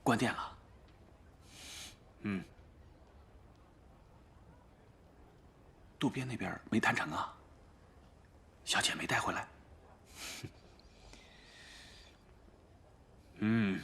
关店了。嗯。渡边那边没谈成啊？小姐没带回来。嗯。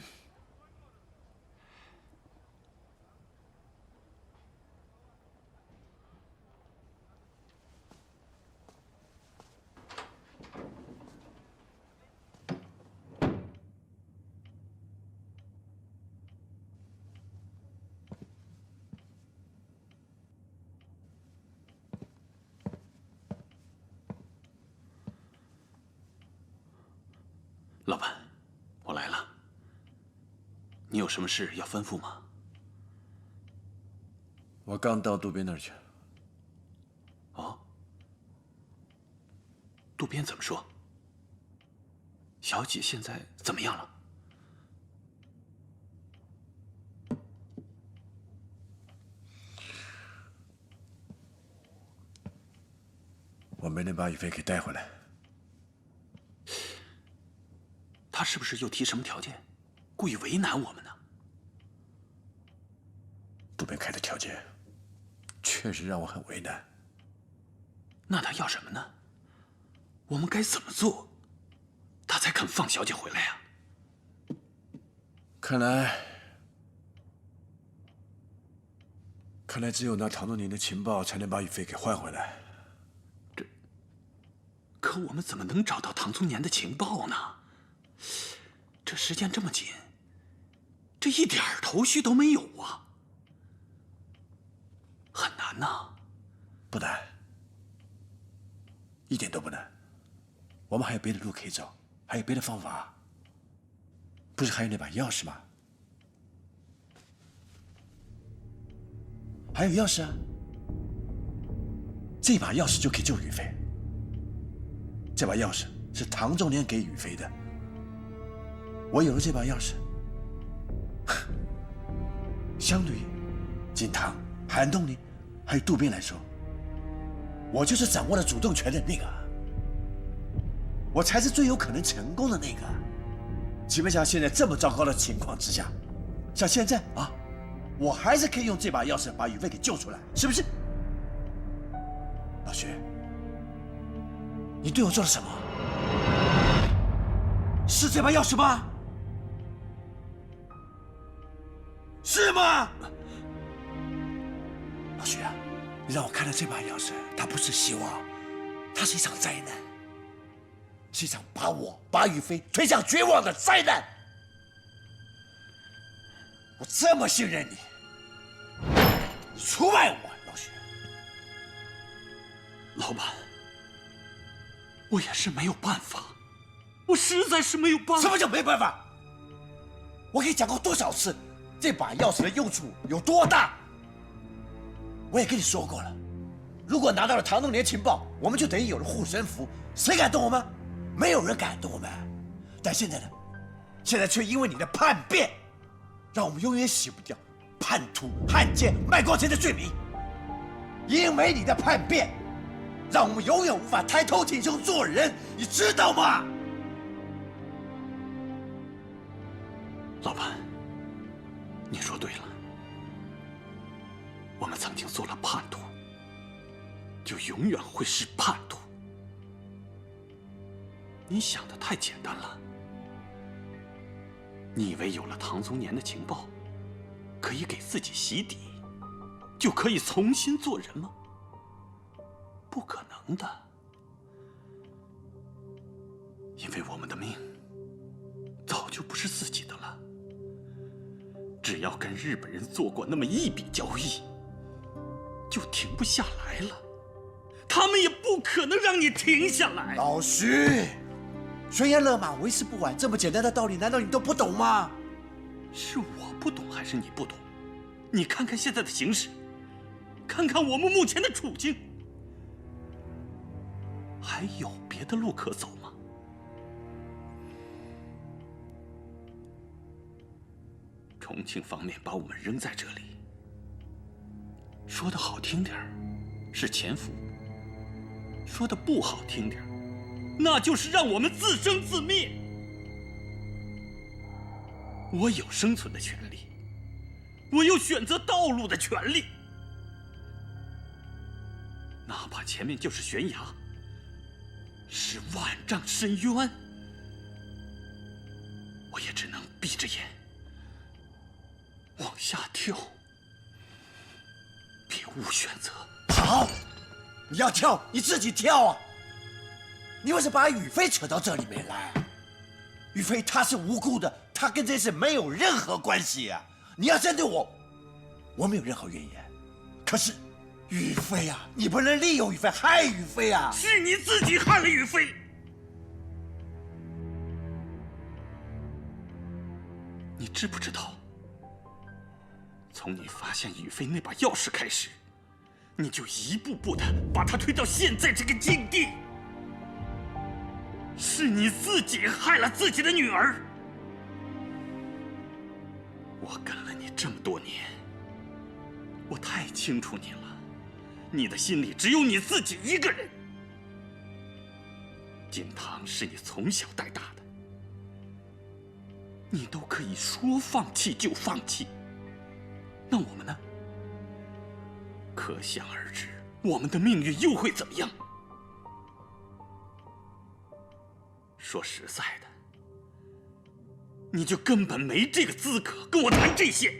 老板，我来了。你有什么事要吩咐吗？我刚到渡边那儿去。哦，渡边怎么说？小姐现在怎么样了？我没能把宇飞给带回来。他是不是又提什么条件，故意为难我们呢？渡边开的条件确实让我很为难。那他要什么呢？我们该怎么做，他才肯放小姐回来呀？看来只有拿唐东宁的情报才能把宇飞给换回来。可我们怎么能找到唐宗年的情报呢？这时间这么紧，这一点头绪都没有啊，很难呐。不难，一点都不难。我们还有别的路可以走，还有别的方法。不是还有那把钥匙吗？还有钥匙啊！这把钥匙就可以救宇飞。这把钥匙是唐仲年给宇飞的。我有了这把钥匙，相对于锦堂、韩东林还有渡边来说，我就是掌握了主动权的那个，我才是最有可能成功的那个。即便像现在这么糟糕的情况之下，像现在啊，我还是可以用这把钥匙把宇飞给救出来，是不是？老徐，你对我做了什么？是这把钥匙吗？是吗？老徐啊，你让我看到这把钥匙，它不是希望，它是一场灾难，是一场把宇飞推向绝望的灾难。我这么信任你，你出卖我，老徐。老板，我也是没有办法，我实在是没有办法。什么叫没办法？我给你讲过多少次，这把钥匙的用处有多大？我也跟你说过了，如果拿到了唐东年情报，我们就等于有了护身符，谁敢动我们？没有人敢动我们。但现在呢？现在却因为你的叛变，让我们永远洗不掉叛徒、汉奸、卖国贼的罪名。因为你的叛变，让我们永远无法抬头挺胸做人，你知道吗？老板，你说对了，我们曾经做了叛徒，就永远会是叛徒。你想的太简单了，你以为有了唐宗年的情报，可以给自己洗底，就可以重新做人吗？不可能的，因为我们的命早就不是自己的了。只要跟日本人做过那么一笔交易，就停不下来了。他们也不可能让你停下来。老徐，悬崖勒马，为时不晚，这么简单的道理，难道你都不懂吗？是我不懂，还是你不懂？你看看现在的形势，看看我们目前的处境，还有别的路可走吗？重庆方面把我们扔在这里，说的好听点儿是潜伏，说的不好听点儿，那就是让我们自生自灭。我有生存的权利，我有选择道路的权利。哪怕前面就是悬崖，是万丈深渊，我也只能闭着眼往下跳，别无选择。好，你要跳你自己跳啊！你为什么把雨飞扯到这里面来？雨飞她是无辜的，她跟这事没有任何关系啊！你要针对我，我没有任何怨言。可是雨飞啊，你不能利用雨飞害雨飞啊！是你自己害了雨飞。你知不知道？从你发现雨飞那把钥匙开始，你就一步步的把她推到现在这个境地。是你自己害了自己的女儿。我跟了你这么多年，我太清楚你了，你的心里只有你自己一个人。锦堂是你从小带大的，你都可以说放弃就放弃，那我们呢？可想而知，我们的命运又会怎么样？说实在的，你就根本没这个资格跟我谈这些。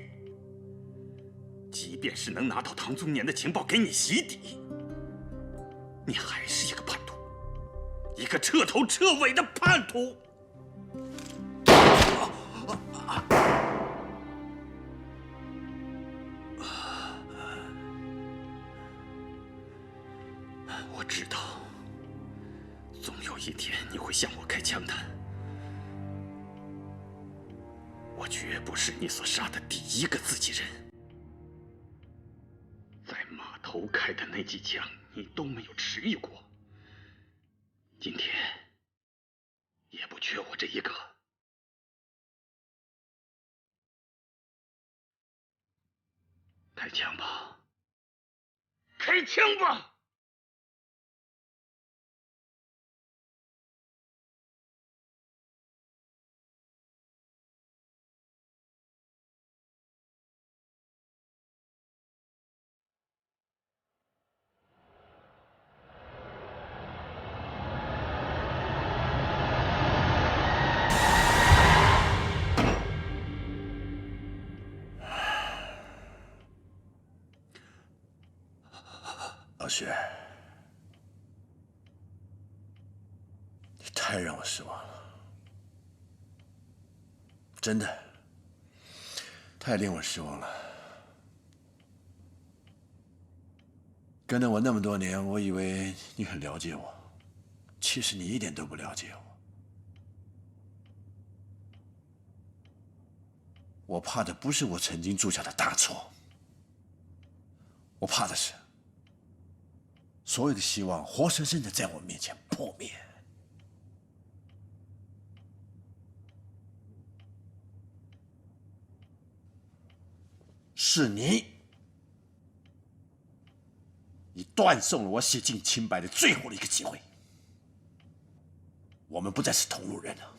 即便是能拿到唐宗年的情报给你洗底，你还是一个叛徒，一个彻头彻尾的叛徒。我知道，总有一天你会向我开枪的。我绝不是你所杀的第一个自己人。在码头开的那几枪，你都没有迟疑过。今天也不缺我这一个。开枪吧！开枪吧！老薛，你太让我失望了，真的，太令我失望了。跟了我那么多年，我以为你很了解我，其实你一点都不了解我。我怕的不是我曾经铸下的大错，我怕的是所有的希望活生生的在我面前破灭。是你断送了我洗净清白的最后的一个机会。我们不再是同路人了。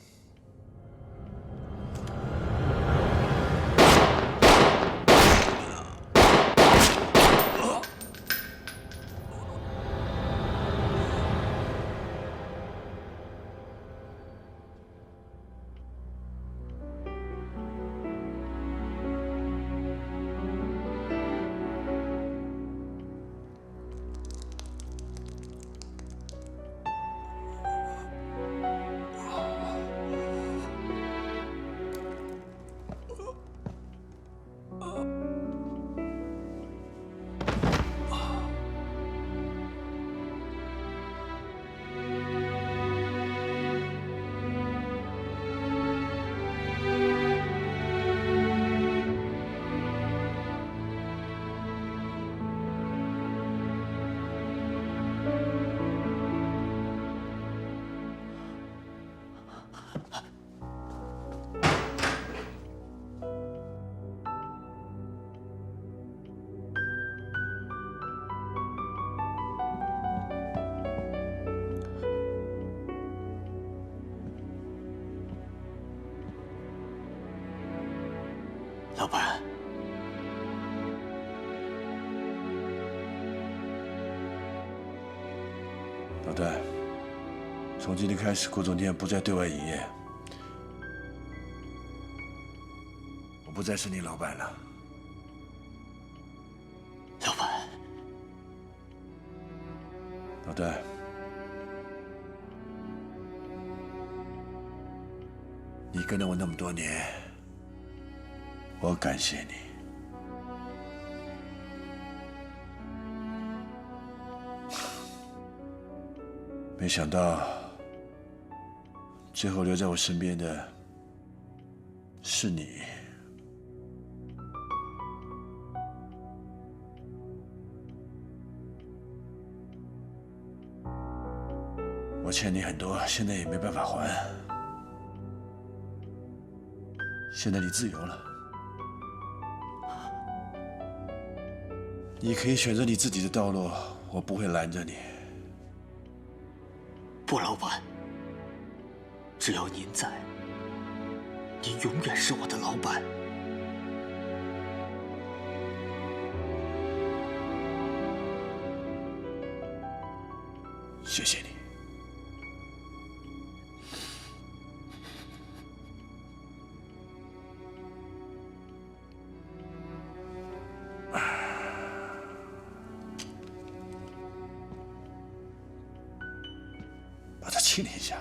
老戴，从今天开始，古总店不再对外营业，我不再是你老板了。老板，老戴，你跟了我那么多年，我感谢你。 没想到，最后留在我身边的是你。我欠你很多，现在也没办法还。现在你自由了，你可以选择你自己的道路，我不会拦着你。 不，老板，只要您在，您永远是我的老板。谢谢你。把它清理一下。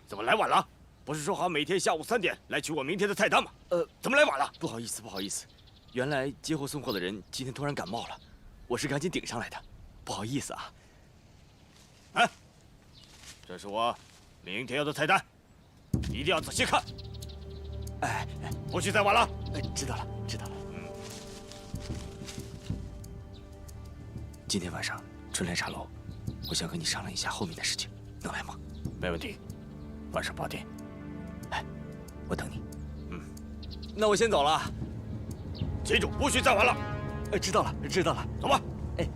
怎么来晚了？不是说好每天下午3点来取我明天的菜单吗？怎么来晚了？不好意思，不好意思，原来接货送货的人今天突然感冒了，我是赶紧顶上来的，不好意思啊。哎，这是我明天要的菜单，一定要仔细看。哎，不许再晚了。知道了，知道了。今天晚上春来茶楼，我想跟你商量一下后面的事情，能来吗？没问题。 晚上8点，哎，我等你。那我先走了。记住，不许再晚了。知道了，知道了。走吧。哎。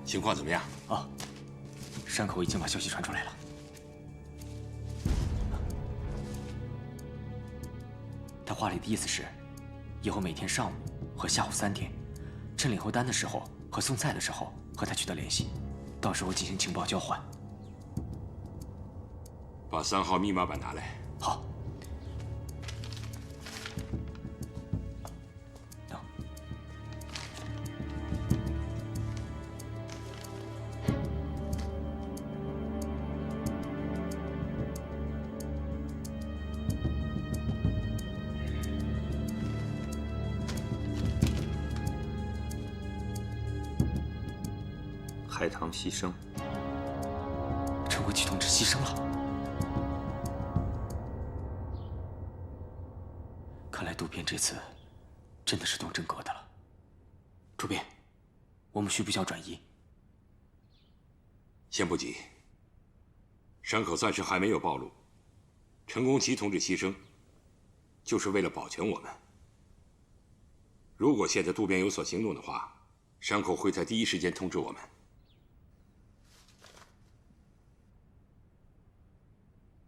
情况怎么样？啊，山口已经把消息传出来了。他话里的意思是，以后每天上午和下午3点，趁领货单的时候和送菜的时候和他取得联系，到时候进行情报交换。把3号密码板拿来。好。 海棠牺牲，陈国奇同志牺牲了。看来渡边这次真的是动真格的了。主编，我们需不需要转移？先不急，伤口暂时还没有暴露。陈公奇同志牺牲，就是为了保全我们。如果现在渡边有所行动的话，伤口会在第一时间通知我们。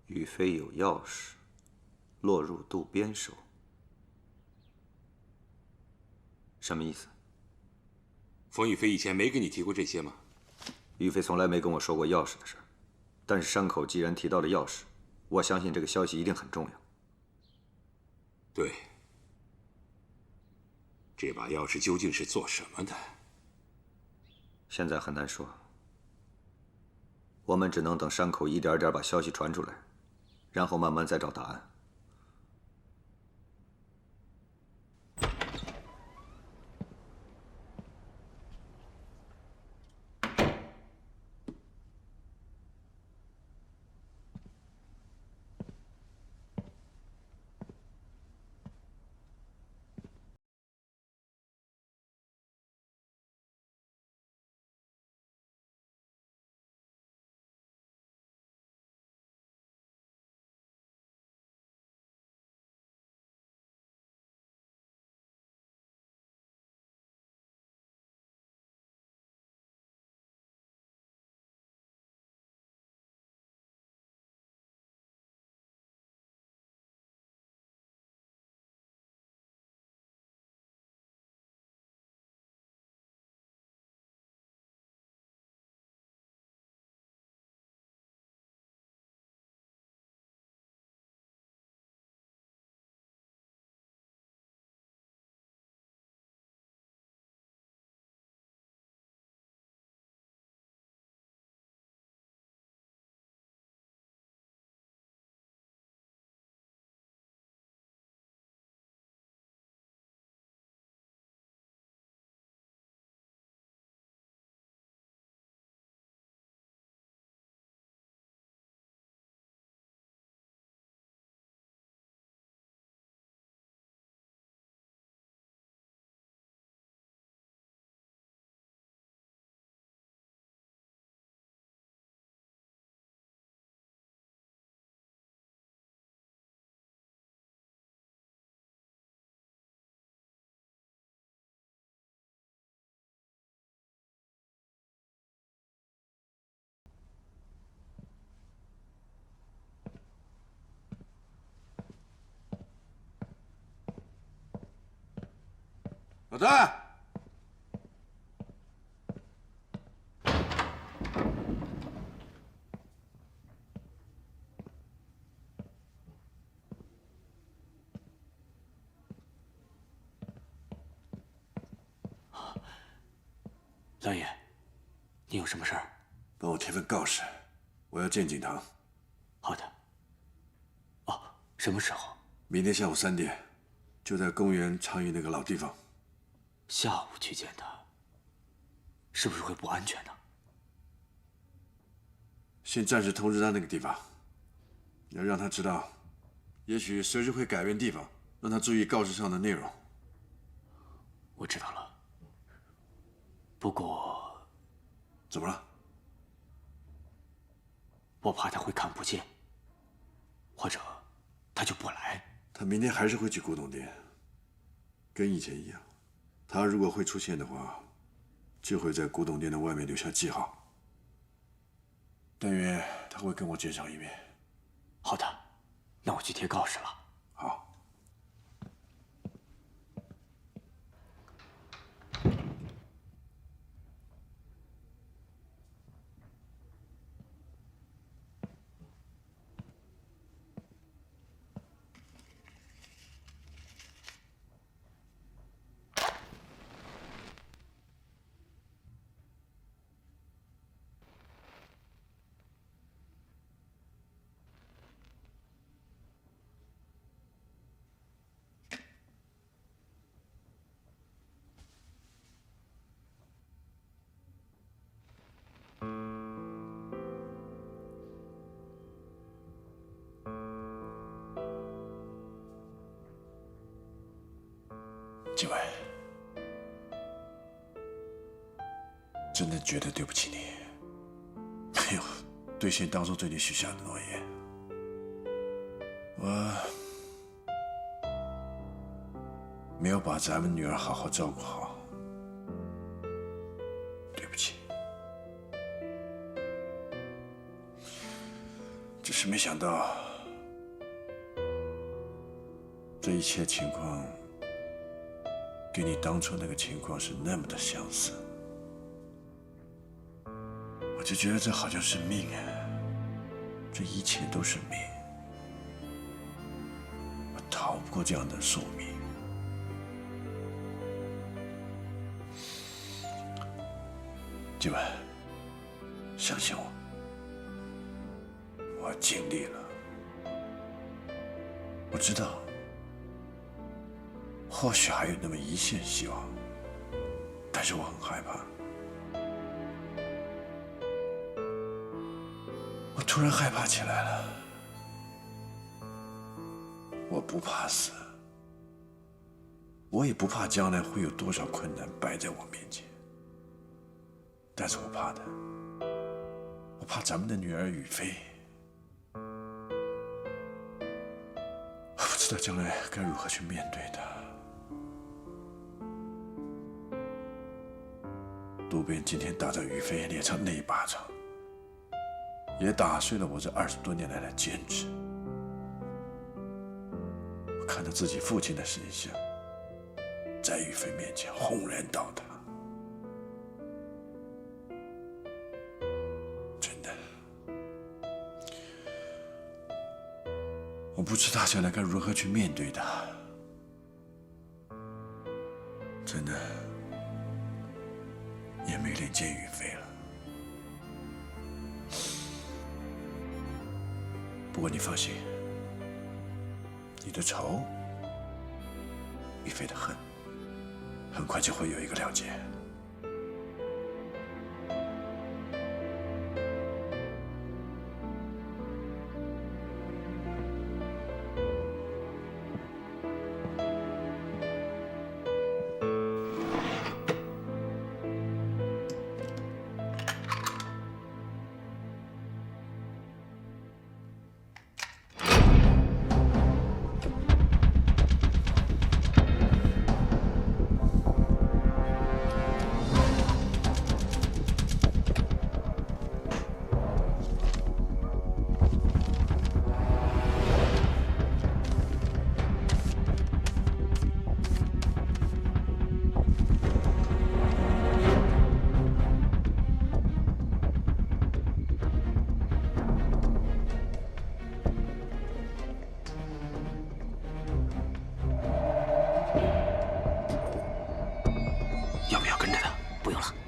宇飞有钥匙，落入渡边手，什么意思？冯宇飞以前没跟你提过这些吗？宇飞从来没跟我说过钥匙的事儿，但是山口既然提到了钥匙，我相信这个消息一定很重要。对，这把钥匙究竟是做什么的？现在很难说，我们只能等山口一点点把消息传出来。 然后慢慢再找答案。老段。老爷，你有什么事儿？帮我贴份告示，我要见景堂。好的。哦，什么时候？明天下午3点，就在公园长椅那个老地方。下午去见他，是不是会不安全呢？先暂时通知他那个地方，要让他知道，也许随时会改变地方，让他注意告示上的内容。我知道了。不过，怎么了？我怕他会看不见，或者他就不来。他明天还是会去古董店，跟以前一样。他如果会出现的话，就会在古董店的外面留下记号。但愿他会跟我见上一面。好的，那我去贴告示了。好。静伟，真的觉得对不起你，没有兑现当初对你许下的诺言。我没有把咱们女儿好好照顾好，对不起。只是没想到，这一切情况跟你当初那个情况是那么的相似，我就觉得这好像是命啊，这一切都是命，我逃不过这样的宿命。今晚，相信我，我尽力了，我知道。或许还有那么一线希望，但是我很害怕。我突然害怕起来了。我不怕死，我也不怕将来会有多少困难摆在我面前，但是我怕的，我怕咱们的女儿雨霏。我不知道将来该如何去面对她。渡边今天打在于飞脸上那一巴掌，也打碎了我这20多年来的坚持。我看到自己父亲的神像，在于飞面前轰然倒塌。真的，我不知道将来该如何去面对他。真的。也没脸见雨霏了。不过你放心，你的仇，雨霏的恨，很快就会有一个了结。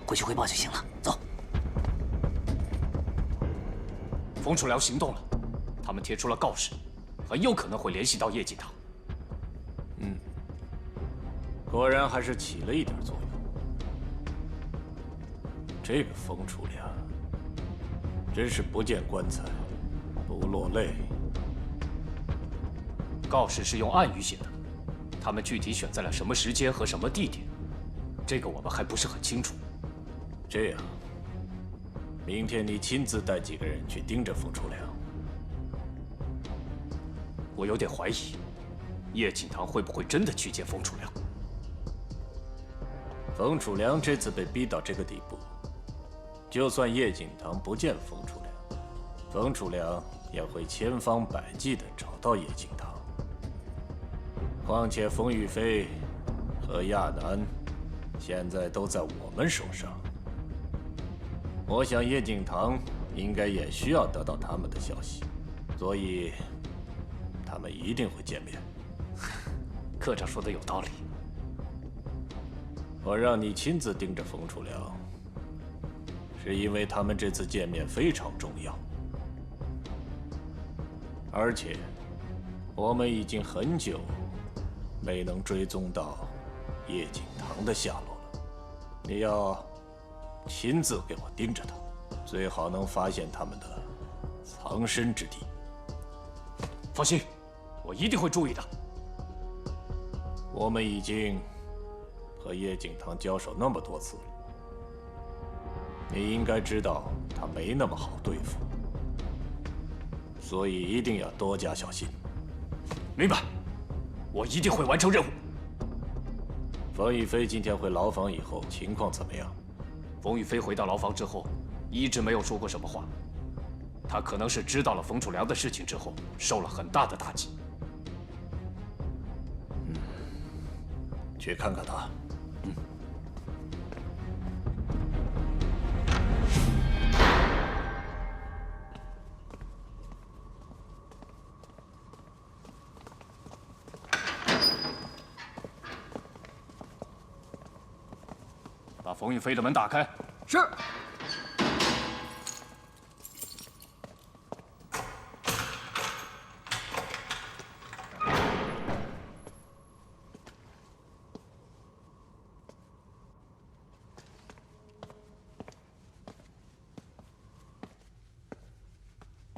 回去汇报就行了。走。冯楚良行动了，他们贴出了告示，很有可能会联系到叶锦堂。果然还是起了一点作用。这个冯楚良真是不见棺材不落泪。告示是用暗语写的，他们具体选在了什么时间和什么地点，这个我们还不是很清楚。这样，明天你亲自带几个人去盯着冯楚良。我有点怀疑，叶锦堂会不会真的去见冯楚良？冯楚良这次被逼到这个地步，就算叶锦堂不见冯楚良，冯楚良也会千方百计地找到叶锦堂。况且冯玉飞和亚楠现在都在我们手上，我想叶锦堂应该也需要得到他们的消息，所以他们一定会见面。科长说的有道理。我让你亲自盯着冯楚良，是因为他们这次见面非常重要，而且我们已经很久没能追踪到叶锦堂的下落了。你要亲自给我盯着他，最好能发现他们的藏身之地。放心，我一定会注意的。我们已经和叶锦堂交手那么多次了，你应该知道他没那么好对付，所以一定要多加小心。明白，我一定会完成任务。冯玉飞今天回牢房以后情况怎么样？冯玉飞回到牢房之后，一直没有说过什么话。他可能是知道了冯楚良的事情之后，受了很大的打击。去看看他。把冯玉飞的门打开。是。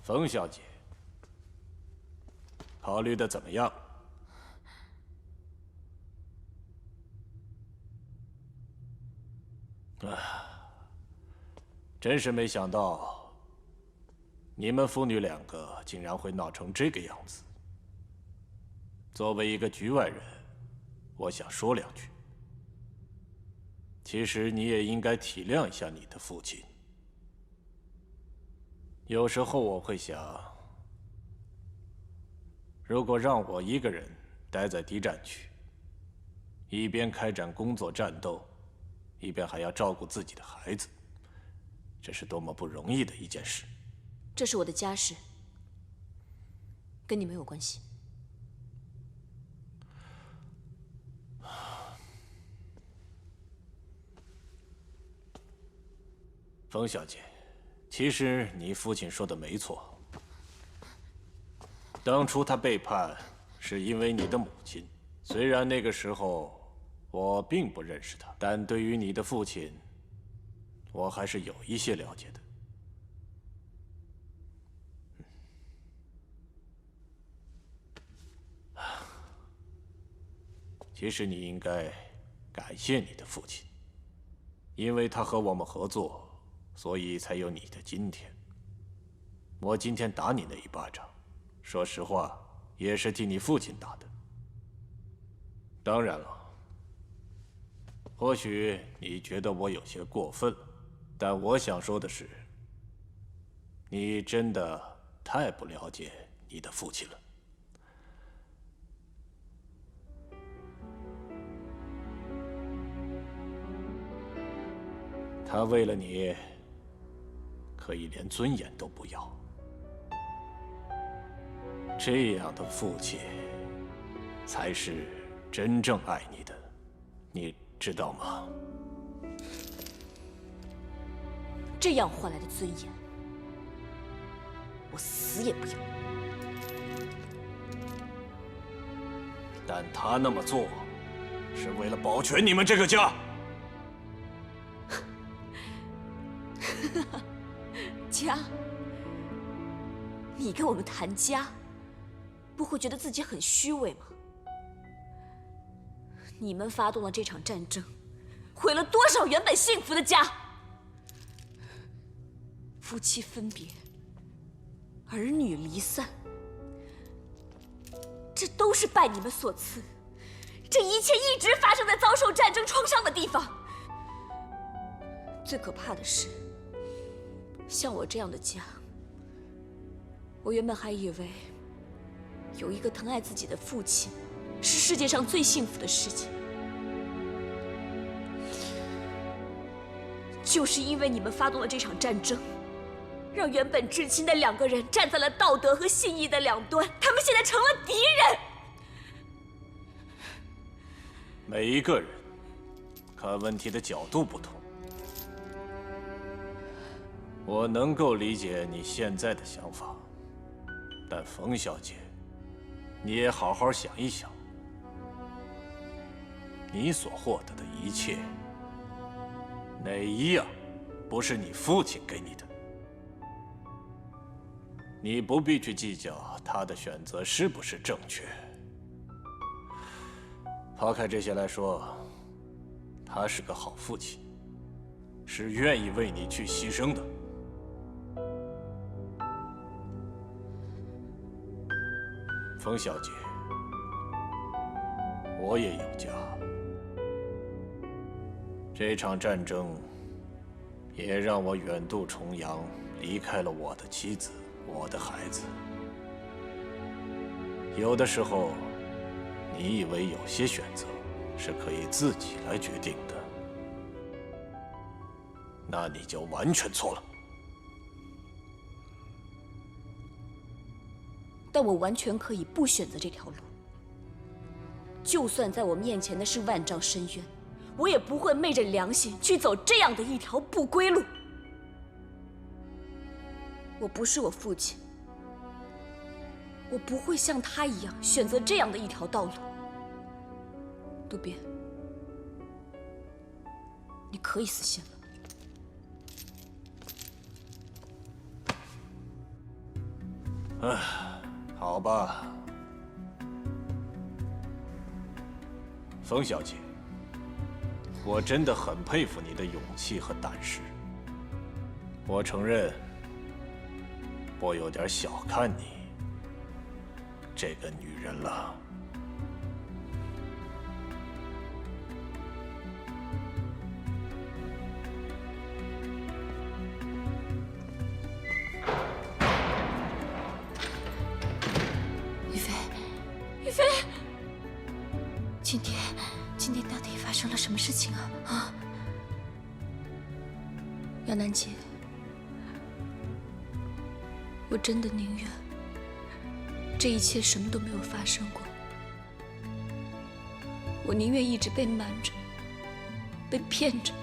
冯小姐，考虑的怎么样？真是没想到，你们父女两个竟然会闹成这个样子。作为一个局外人，我想说两句。其实你也应该体谅一下你的父亲。有时候我会想，如果让我一个人待在敌占区，一边开展工作战斗，一边还要照顾自己的孩子，这是多么不容易的一件事。这是我的家事，跟你没有关系。冯小姐，其实你父亲说的没错。当初他背叛，是因为你的母亲。虽然那个时候我并不认识他，但对于你的父亲，我还是有一些了解的。其实你应该感谢你的父亲，因为他和我们合作，所以才有你的今天。我今天打你那一巴掌，说实话，也是替你父亲打的。当然了，或许你觉得我有些过分了，但我想说的是，你真的太不了解你的父亲了。他为了你，可以连尊严都不要。这样的父亲，才是真正爱你的，你知道吗？这样换来的尊严，我死也不要。但他那么做，是为了保全你们这个家。家？你跟我们谈家，不会觉得自己很虚伪吗？你们发动了这场战争，毁了多少原本幸福的家？夫妻分别，儿女离散，这都是拜你们所赐。这一切一直发生在遭受战争创伤的地方。最可怕的是，像我这样的家，我原本还以为有一个疼爱自己的父亲是世界上最幸福的事情。就是因为你们发动了这场战争，让原本至亲的两个人站在了道德和信义的两端，他们现在成了敌人。每一个人看问题的角度不同，我能够理解你现在的想法，但冯小姐，你也好好想一想，你所获得的一切，哪一样不是你父亲给你的？你不必去计较他的选择是不是正确。抛开这些来说，他是个好父亲，是愿意为你去牺牲的。冯小姐，我也有家，这场战争也让我远渡重洋，离开了我的妻子，我的孩子。有的时候，你以为有些选择是可以自己来决定的，那你就完全错了。但我完全可以不选择这条路。就算在我面前的是万丈深渊，我也不会昧着良心去走这样的一条不归路。我不是我父亲，我不会像他一样选择这样的一条道路。渡边，你可以死心了。唉，好吧，冯小姐，我真的很佩服你的勇气和胆识。我承认，我有点小看你这个女人了。雨飞，今天到底发生了什么事情啊？啊，亚楠姐，我真的宁愿这一切什么都没有发生过，我宁愿一直被瞒着，被骗着，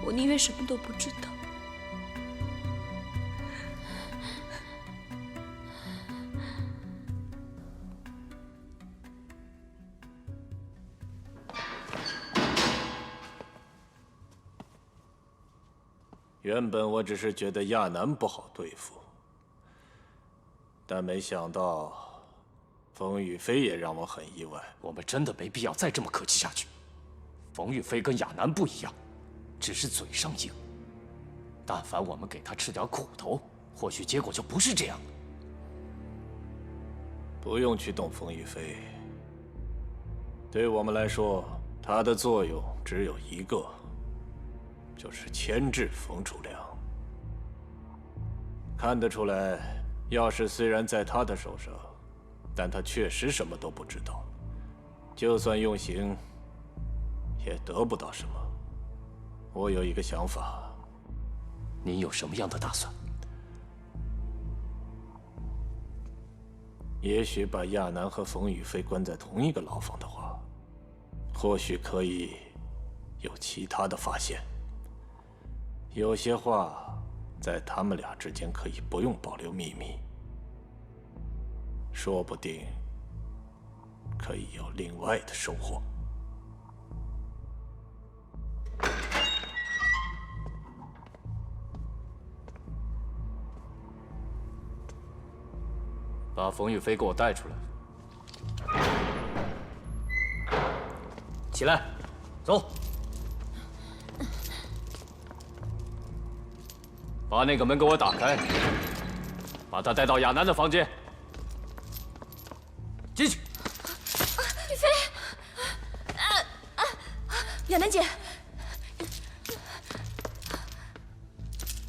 我宁愿什么都不知道。原本我只是觉得亚楠不好对付，但没想到冯宇飞也让我很意外。我们真的没必要再这么客气下去。冯玉飞跟亚楠不一样，只是嘴上硬。但凡我们给他吃点苦头，或许结果就不是这样。不用去动冯玉飞，对我们来说，他的作用只有一个。就是牵制冯楚良。看得出来，钥匙虽然在他的手上，但他确实什么都不知道。就算用刑，也得不到什么。我有一个想法。您有什么样的打算？也许把亚楠和冯宇飞关在同一个牢房的话，或许可以有其他的发现。有些话，在他们俩之间可以不用保留秘密，说不定可以有另外的收获。把冯玉飞给我带出来。起来，走。把那个门给我打开，把他带到亚楠的房间。进去。玉飞，亚楠姐，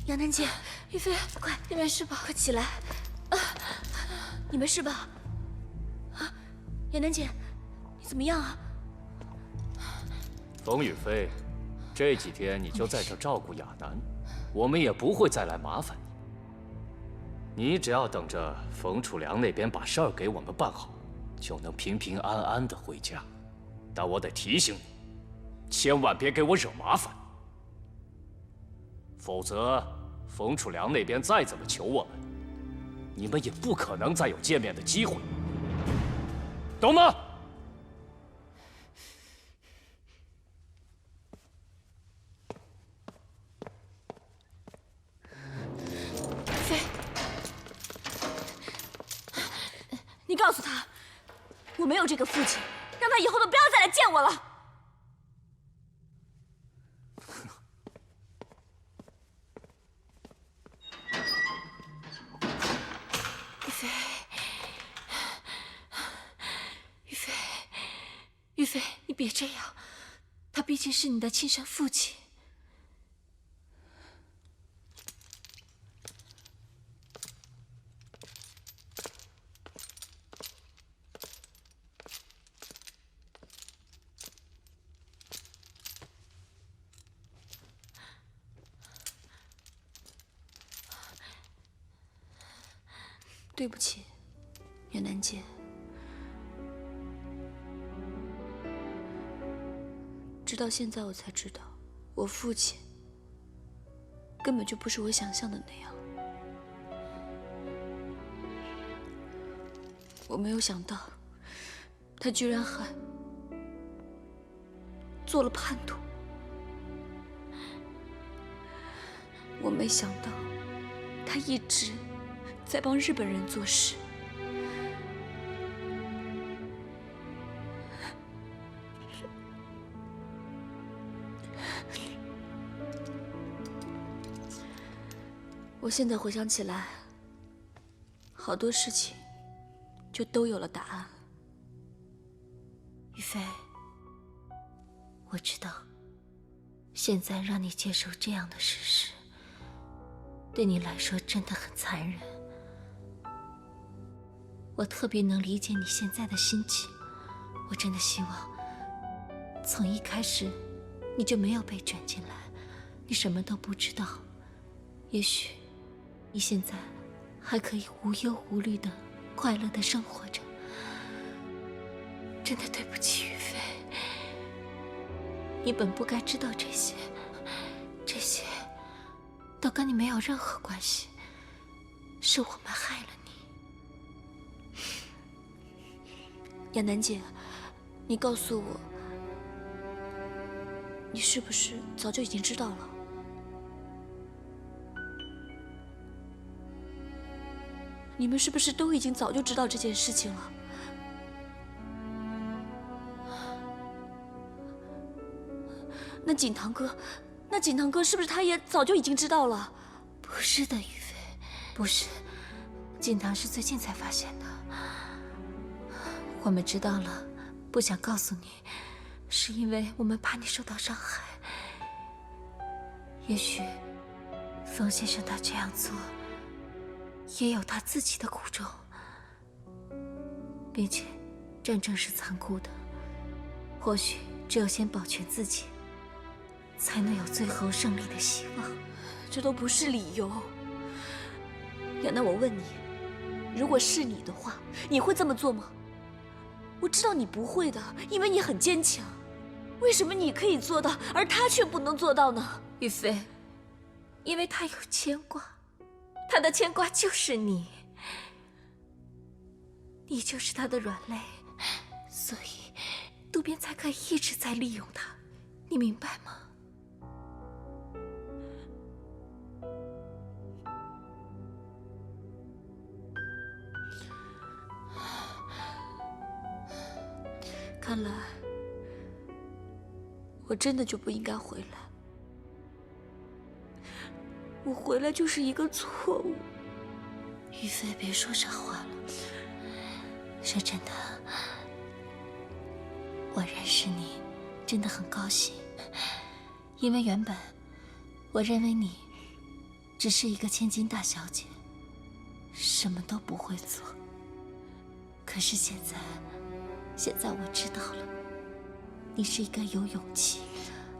亚楠姐，玉飞，快，你没事吧？快起来。你没事吧？啊，亚楠姐，你怎么样啊？冯宇飞，这几天你就在这照顾亚楠，我们也不会再来麻烦你。你只要等着冯楚良那边把事儿给我们办好，就能平平安安的回家。但我得提醒你，千万别给我惹麻烦，否则冯楚良那边再怎么求我们，你们也不可能再有见面的机会，懂吗？飞，你告诉他，我没有这个父亲，让他以后都不要再来见我了。玉飞，你别这样，他毕竟是你的亲生父亲。对不起，袁南姐。直到现在我才知道，我父亲根本就不是我想象的那样。我没有想到，他居然还做了叛徒。我没想到，他一直在帮日本人做事。我现在回想起来，好多事情就都有了答案。于飞，我知道，现在让你接受这样的事实，对你来说真的很残忍。我特别能理解你现在的心情，我真的希望，从一开始你就没有被卷进来，你什么都不知道，也许你现在还可以无忧无虑的快乐的生活着。真的对不起，于飞，你本不该知道这些，这些都跟你没有任何关系，是我们害了你。亚楠姐，你告诉我，你是不是早就已经知道了？你们是不是都已经早就知道这件事情了？那景堂哥是不是他也早就已经知道了？不是的，于飞，不是，景堂是最近才发现的。我们知道了，不想告诉你，是因为我们怕你受到伤害。也许，冯先生他这样做，也有他自己的苦衷，并且，战争是残酷的，或许只有先保全自己，才能有最后胜利的希望。这都不是理由。亚楠，我问你，如果是你的话，你会这么做吗？我知道你不会的，因为你很坚强。为什么你可以做到，而他却不能做到呢？于飞，因为他有牵挂，他的牵挂就是你，你就是他的软肋，所以渡边才可以一直在利用他，你明白吗？看来我真的就不应该回来，我回来就是一个错误。于飞，别说傻话了，说真的，我认识你真的很高兴，因为原本我认为你只是一个千金大小姐，什么都不会做。可是现在我知道了，你是一个有勇气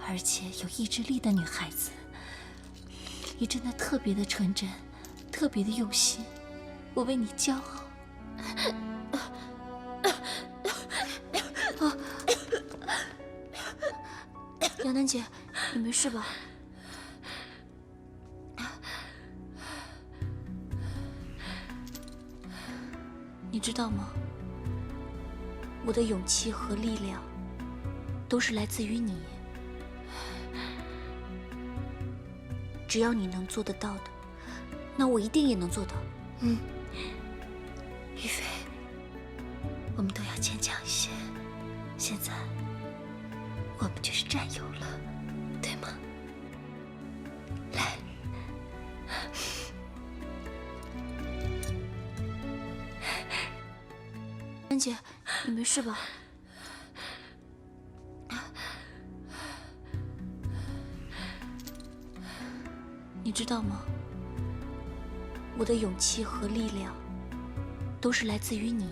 而且有意志力的女孩子，你真的特别的纯真，特别的用心，我为你骄傲。杨楠姐，你没事吧？你知道吗？我的勇气和力量都是来自于你。只要你能做得到的，那我一定也能做到。于飞，我们都要坚强一些。现在我们就是战友了，对吗？来。安姐，你没事吧？你知道吗？我的勇气和力量都是来自于你。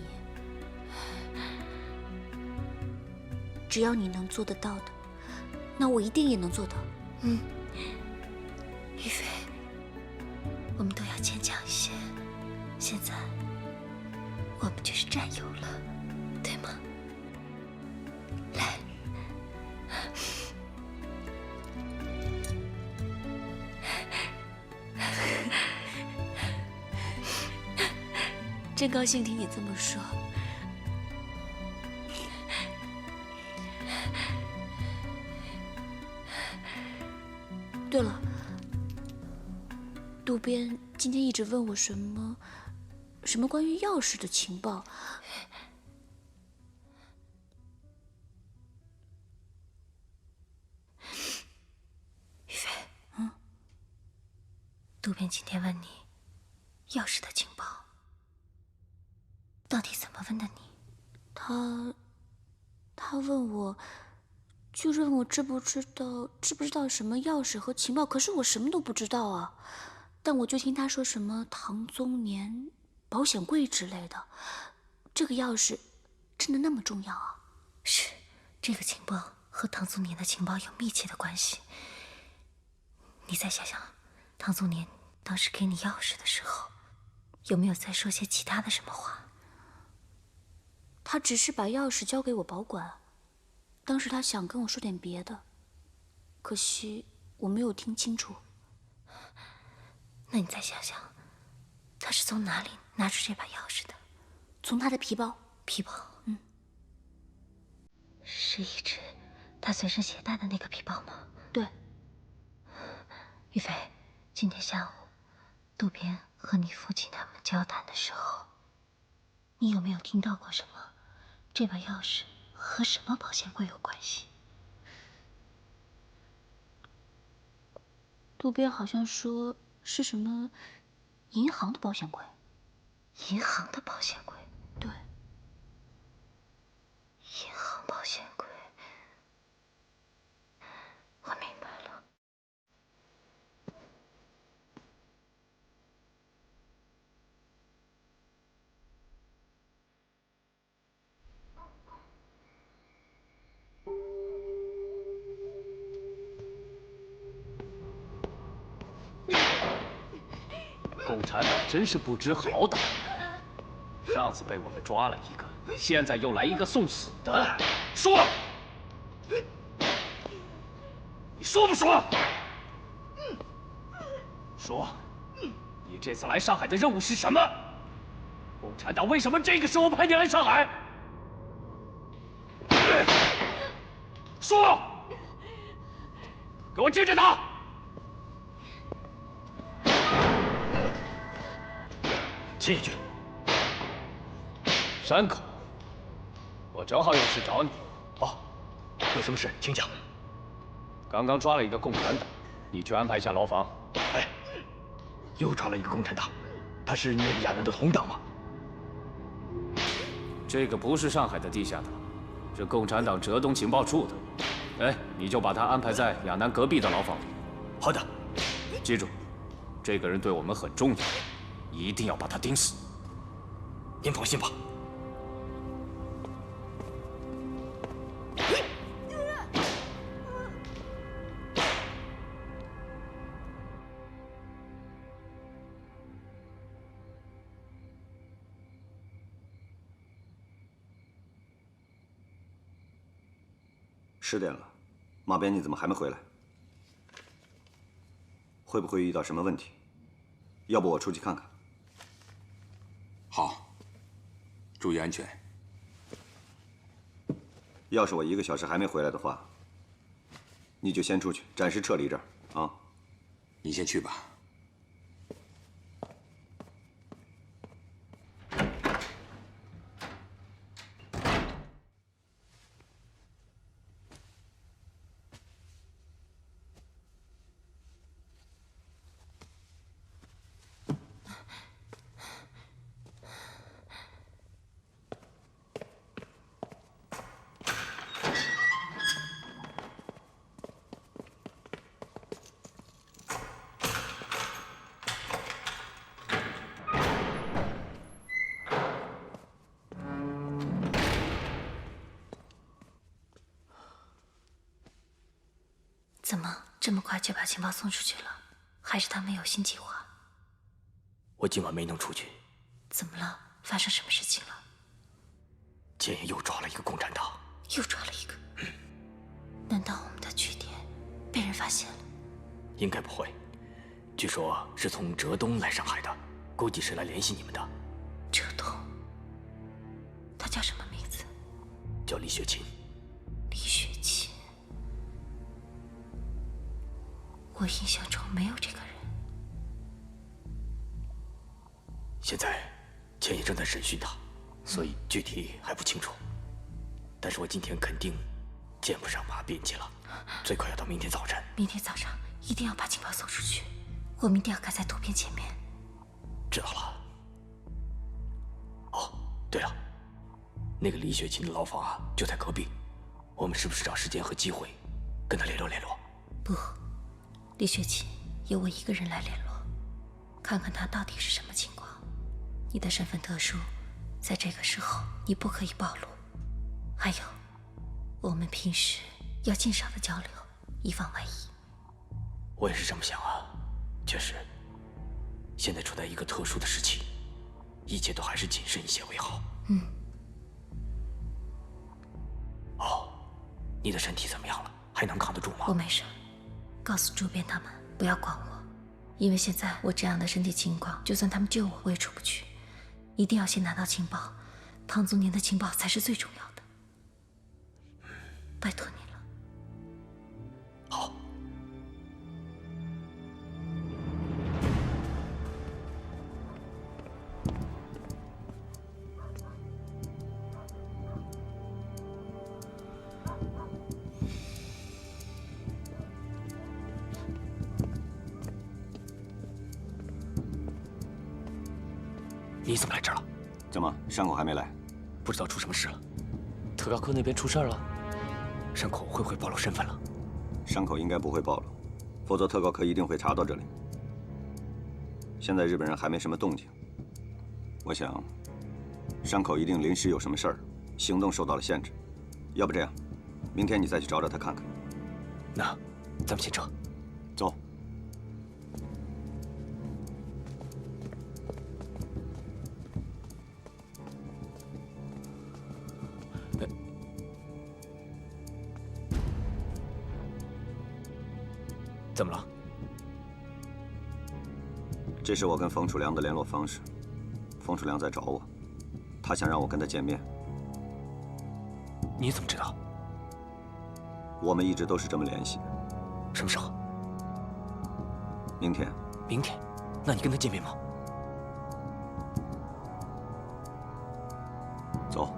只要你能做得到的，那我一定也能做到。于飞，我们都要坚强一些。现在我们就是战友了，对吗？来。真高兴听你这么说。对了，渡边今天一直问我什么关于钥匙的情报。于飞，渡边今天问你钥匙的情报，到底怎么问的你？他问我，就是问我知不知道什么钥匙和情报，可是我什么都不知道啊。但我就听他说什么唐宗年保险柜之类的，这个钥匙真的那么重要啊？是，这个情报和唐宗年的情报有密切的关系。你再想想，唐宗年当时给你钥匙的时候，有没有再说些其他的什么话？他只是把钥匙交给我保管，当时他想跟我说点别的，可惜我没有听清楚。那你再想想，他是从哪里拿出这把钥匙的？从他的皮包。皮包？是一直他随身携带的那个皮包吗？对。于飞，今天下午渡边和你父亲他们交谈的时候，你有没有听到过什么这把钥匙和什么保险柜有关系？渡边好像说是什么银行的保险柜。银行的保险柜？对。银行保险柜，我明白了。共产党真是不知好歹，上次被我们抓了一个，现在又来一个送死的。说，你说不说？说，你这次来上海的任务是什么？共产党为什么这个时候派你来上海？说，给我接着打！秦义军，山口，我正好有事找你。哦，有什么事请讲。刚刚抓了一个共产党，你去安排下牢房。哎，又抓了一个共产党，他是你亚楠的同党吗？这个不是上海的地下党，是共产党浙东情报处的。哎，你就把他安排在亚楠隔壁的牢房里。好的，记住，这个人对我们很重要，一定要把他盯死。您放心吧。10点了，马边你怎么还没回来？会不会遇到什么问题？要不我出去看看。好，注意安全。要是我1个小时还没回来的话，你就先出去，暂时撤离这儿啊。你先去吧。怎么这么快就把情报送出去了？还是他们有新计划？我今晚没能出去。怎么了？发生什么事情了？今夜又抓了一个共产党。又抓了一个？难道我们的据点被人发现了？应该不会。据说是从浙东来上海的，估计是来联系你们的。浙东？他叫什么名字？叫李雪琴。李雪琴。我印象中没有这个人。现在钱也正在审讯他，所以具体还不清楚。但是我今天肯定见不上马编辑了，最快要到明天早晨。明天早上一定要把情报送出去，我们一定要赶在图片前面。知道了。哦，对了，那个李雪琴的牢房啊，就在隔壁，我们是不是找时间和机会跟他联络联络？不。李雪琴由我一个人来联络，看看她到底是什么情况。你的身份特殊，在这个时候你不可以暴露。还有，我们平时要尽少的交流，以防万一。我也是这么想啊，确实，现在处在一个特殊的时期，一切都还是谨慎一些为好。哦，你的身体怎么样了？还能扛得住吗？我没事。告诉主编他们不要管我，因为现在我这样的身体情况，就算他们救我，我也出不去。一定要先拿到情报，唐宗年的情报才是最重要的。拜托你了。好。你怎么来这儿了？怎么，山口还没来？不知道出什么事了。特高科那边出事了，山口会不会暴露身份了？山口应该不会暴露，否则特高科一定会查到这里。现在日本人还没什么动静，我想，山口一定临时有什么事儿，行动受到了限制。要不这样，明天你再去找找他看看。那，咱们先撤。走。怎么了？这是我跟冯楚良的联络方式。冯楚良在找我，他想让我跟他见面。你怎么知道？我们一直都是这么联系。什么时候？明天。明天？那你跟他见面吗？走。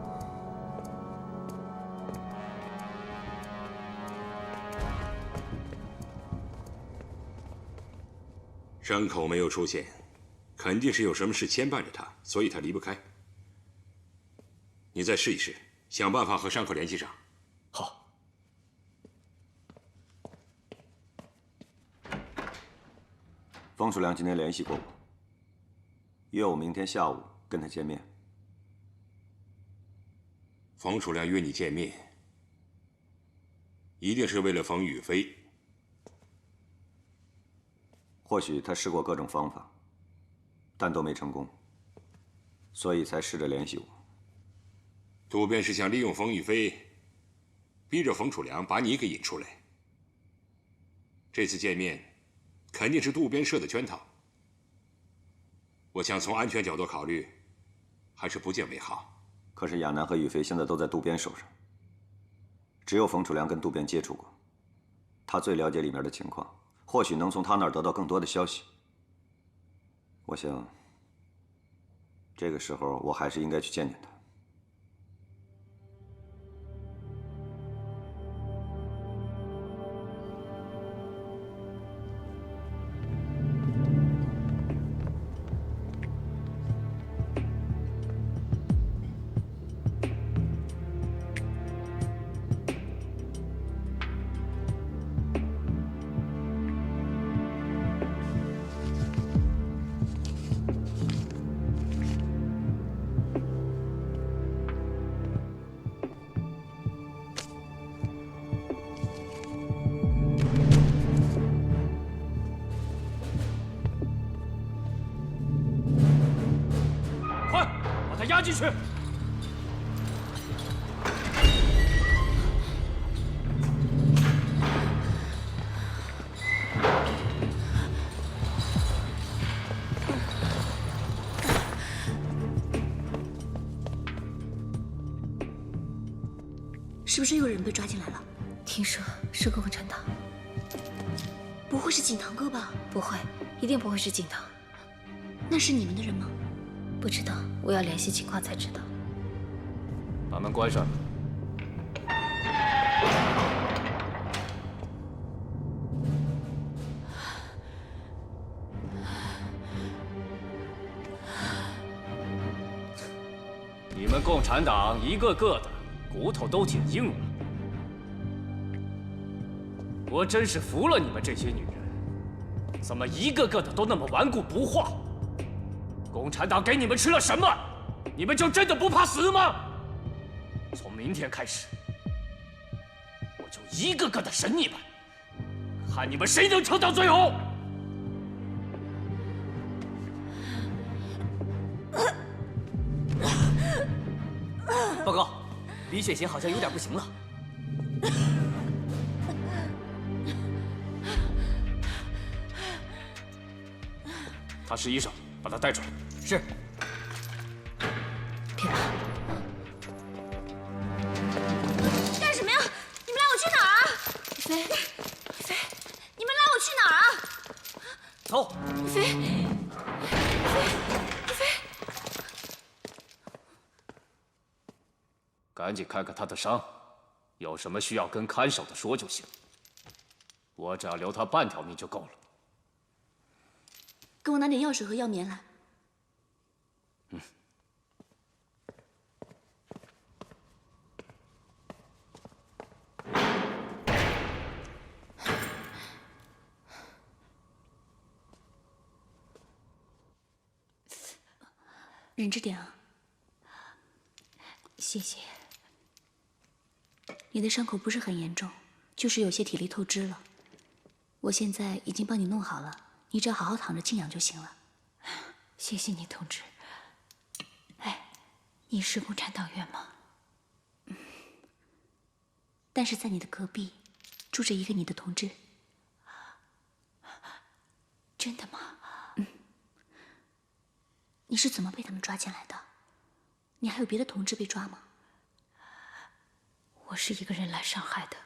山口没有出现，肯定是有什么事牵绊着他，所以他离不开。你再试一试，想办法和山口联系上。好。冯楚良今天联系过我，约我明天下午跟他见面。冯楚良约你见面，一定是为了冯雨飞。或许他试过各种方法，但都没成功，所以才试着联系我。渡边是想利用冯雨飞，逼着冯楚良把你给引出来。这次见面，肯定是渡边设的圈套。我想从安全角度考虑，还是不见为好。可是亚楠和雨飞现在都在渡边手上，只有冯楚良跟渡边接触过，他最了解里面的情况。或许能从他那儿得到更多的消息。我想，这个时候我还是应该去见见他。押进去！是不是又有人被抓进来了？听说是个共产党。不会是景堂哥吧？不会，一定不会是景堂。那是你们的人吗？不知道，我要联系情况才知道。把门关上。你们共产党一个个的骨头都挺硬了，我真是服了你们这些女人，怎么一个个的都那么顽固不化？共产党给你们吃了什么？你们就真的不怕死吗？从明天开始，我就一个个的审你们，看你们谁能撑到最后。报告，李雪琴好像有点不行了。他是医生，把他带出来。是。别怕。干什么呀？你们拉我去哪儿啊？雨飞，雨飞，你们拉我去哪儿啊？走。雨飞，雨飞，雨飞。赶紧看看他的伤，有什么需要跟看守的说就行。我只要留他半条命就够了。给我拿点药水和药棉来。忍着点啊。谢谢。你的伤口不是很严重，就是有些体力透支了。我现在已经帮你弄好了。你只要好好躺着静养就行了。谢谢你，同志。哎，你是共产党员吗？但是在你的隔壁，住着一个你的同志。真的吗？你是怎么被他们抓进来的？你还有别的同志被抓吗？我是一个人来上海的。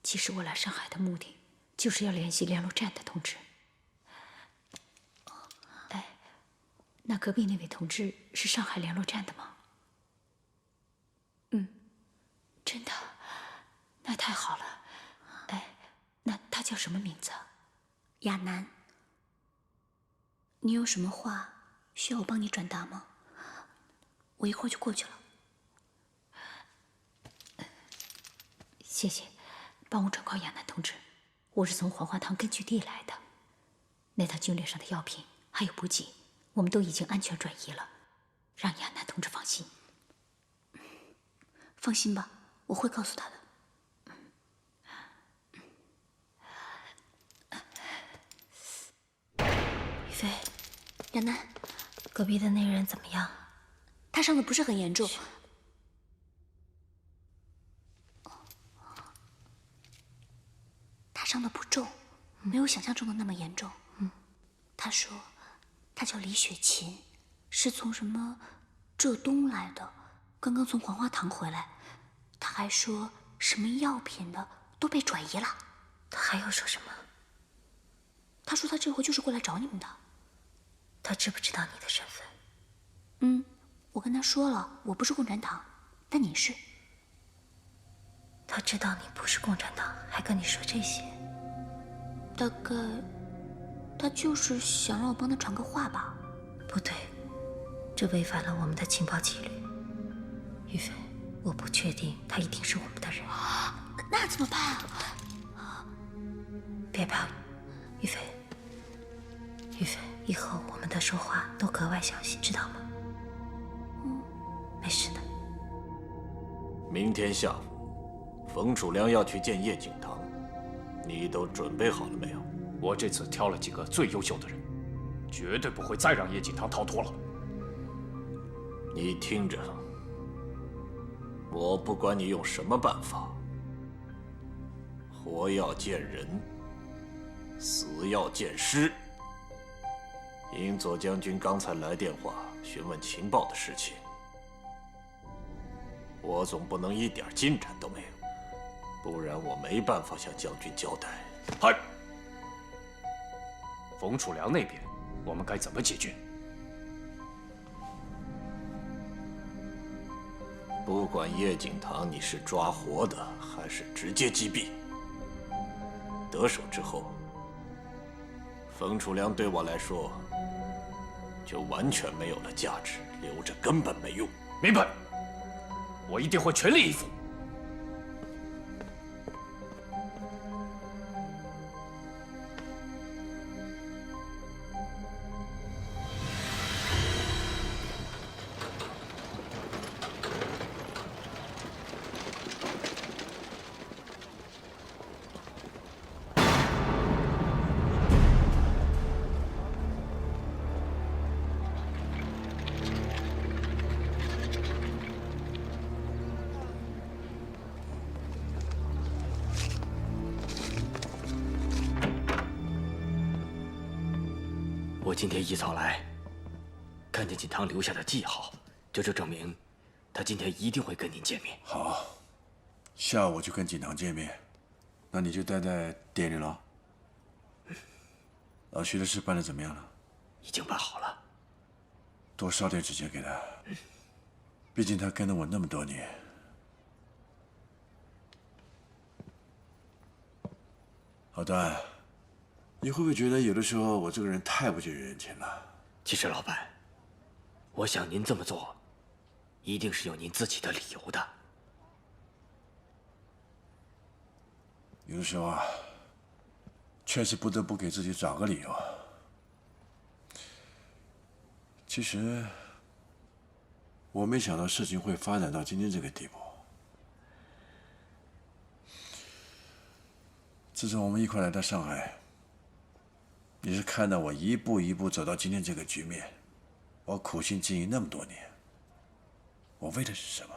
其实我来上海的目的，就是要联系联络站的同志。哎，那隔壁那位同志是上海联络站的吗？嗯，真的，那太好了。哎，那他叫什么名字？亚楠。你有什么话需要我帮你转达吗？我一会儿就过去了。谢谢，帮我转告亚楠同志，我是从黄花堂根据地来的。那趟军列上的药品还有补给，我们都已经安全转移了，让亚楠同志放心。放心吧，我会告诉他的。于飞，亚楠，隔壁的那个人怎么样？他伤的不是很严重。他伤的不重，没有想象中的那么严重。他说，他叫李雪琴，是从什么浙东来的，刚刚从黄花堂回来。他还说什么药品的都被转移了。他还要说什么？他说他这回就是过来找你们的。他知不知道你的身份？我跟他说了，我不是共产党，但你是。他知道你不是共产党，还跟你说这些？大概他就是想让我帮他传个话吧。不对，这违反了我们的情报纪律。于飞，我不确定他一定是我们的人。那怎么办啊？别怕，于飞。于飞，以后我们的说话都格外小心，知道吗？没事的。明天下午，冯楚良要去见叶景堂，你都准备好了没有？我这次挑了几个最优秀的人，绝对不会再让叶景堂逃脱了。你听着，我不管你用什么办法，活要见人，死要见尸。尹左将军刚才来电话询问情报的事情，我总不能一点进展都没有，不然我没办法向将军交代。嗨，冯楚良那边，我们该怎么解决？不管叶景堂你是抓活的还是直接击毙，得手之后，冯楚良对我来说就完全没有了价值，留着根本没用。明白，我一定会全力以赴。我今天一早来，看见锦堂留下的记号，这就证明他今天一定会跟您见面。好，下午就跟锦堂见面，那你就待在店里了。老徐的事办得怎么样了？已经办好了。多烧点纸钱给他，毕竟他跟了我那么多年。老段，你会不会觉得有的时候我这个人太不近人情了？其实，老板，我想您这么做，一定是有您自己的理由的。有的时候啊，确实不得不给自己找个理由。其实，我没想到事情会发展到今天这个地步。自从我们一块来到上海，你是看到我一步一步走到今天这个局面，我苦心经营那么多年，我为的是什么？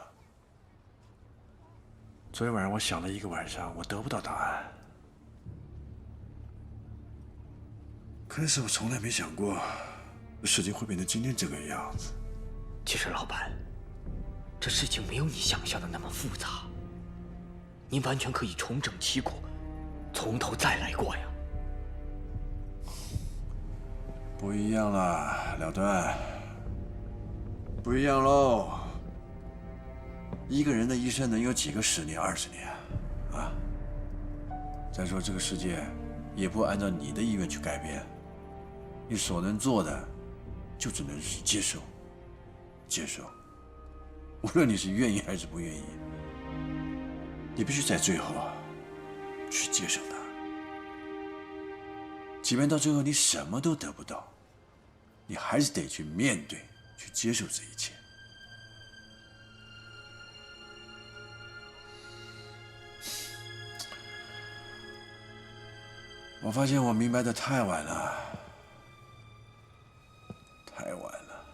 昨天晚上我想了一个晚上，我得不到答案。可是我从来没想过，事情会变成今天这个样子。其实，老板，这事情没有你想象的那么复杂。您完全可以重整旗鼓，从头再来过呀。不一样了，了断，不一样喽。一个人的一生能有几个10年、20年啊？再说这个世界也不会按照你的意愿去改变，你所能做的就只能是接受，接受。无论你是愿意还是不愿意，你必须在最后去接受它。即便到最后你什么都得不到，你还是得去面对，去接受这一切。我发现我明白的太晚了，太晚了。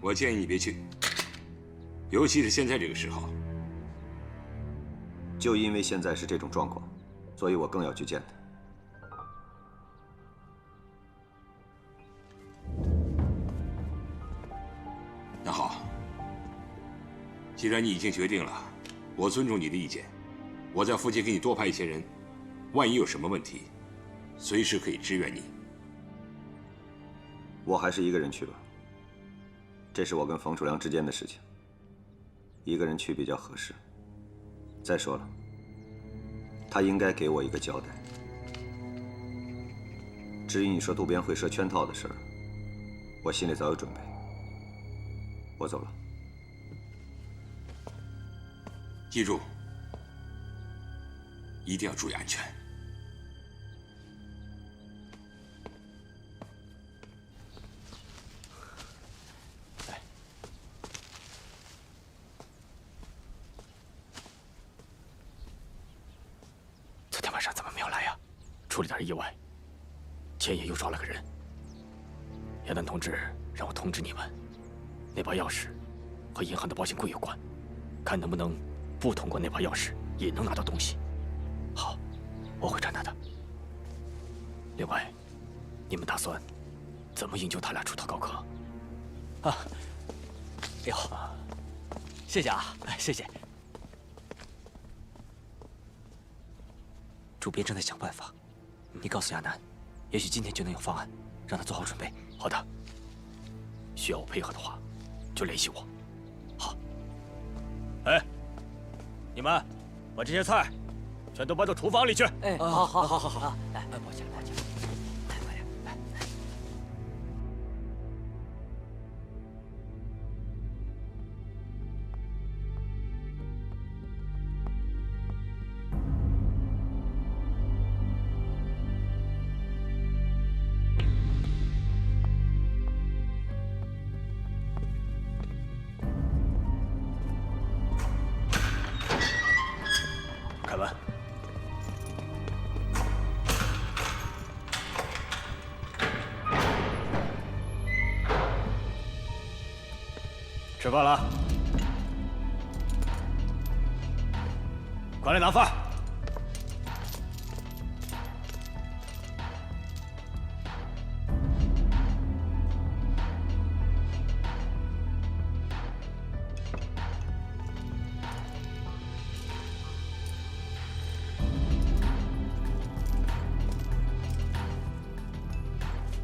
我建议你别去，尤其是现在这个时候。就因为现在是这种状况，所以我更要去见他。那好，既然你已经决定了，我尊重你的意见。我在附近给你多派一些人，万一有什么问题，随时可以支援你。我还是一个人去吧，这是我跟冯楚良之间的事情，一个人去比较合适。再说了，他应该给我一个交代。至于你说渡边会设圈套的事儿，我心里早有准备。我走了。记住，一定要注意安全。昨天晚上怎么没有来呀？出了点意外，前夜又抓了个人。亚楠同志让我通知你们，那把钥匙和银行的保险柜有关，看能不能不通过那把钥匙也能拿到东西。好，我会传达的。另外，你们打算怎么营救他俩出逃高科？啊，哎呦，谢谢啊，谢谢。主编正在想办法，你告诉亚楠，也许今天就能有方案，让他做好准备。好的。需要我配合的话，就联系我。好。哎，你们把这些菜全都搬到厨房里去。哎，好，来，抱歉，来，快点，来。开门。吃饭了，快来拿饭。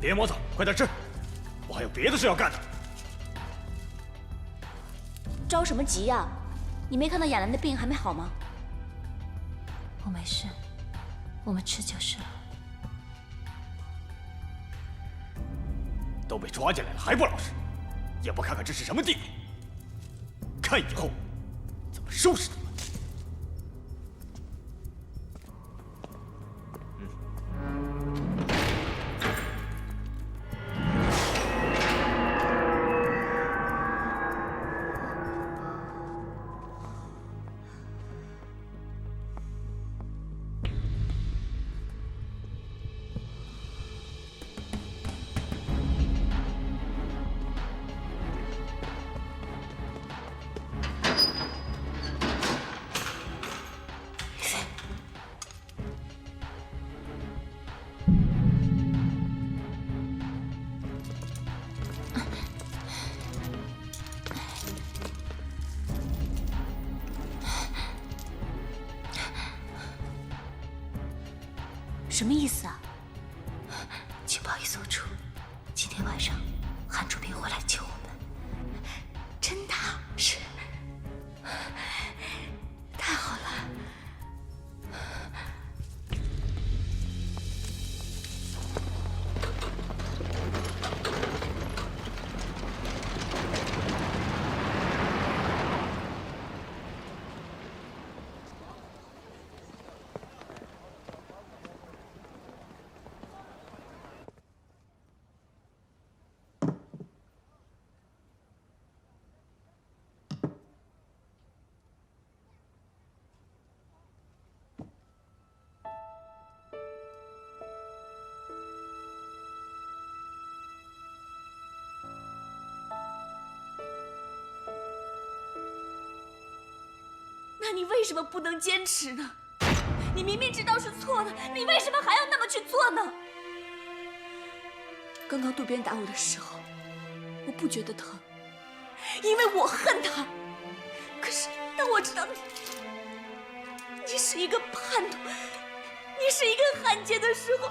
别磨蹭，快点吃，我还有别的事要干呢。着什么急呀？你没看到亚楠的病还没好吗？我没事，我们吃就是了。都被抓进来了还不老实，也不看看这是什么地方，看以后怎么收拾他们。什么意思啊？情报一搜出，今天晚上韩主编会来救我们。真的？是，太好了。那你为什么不能坚持呢？你明明知道是错的，你为什么还要那么去做呢？刚刚渡边打我的时候，我不觉得疼，因为我恨他。可是当我知道你是一个叛徒，你是一个汉奸的时候，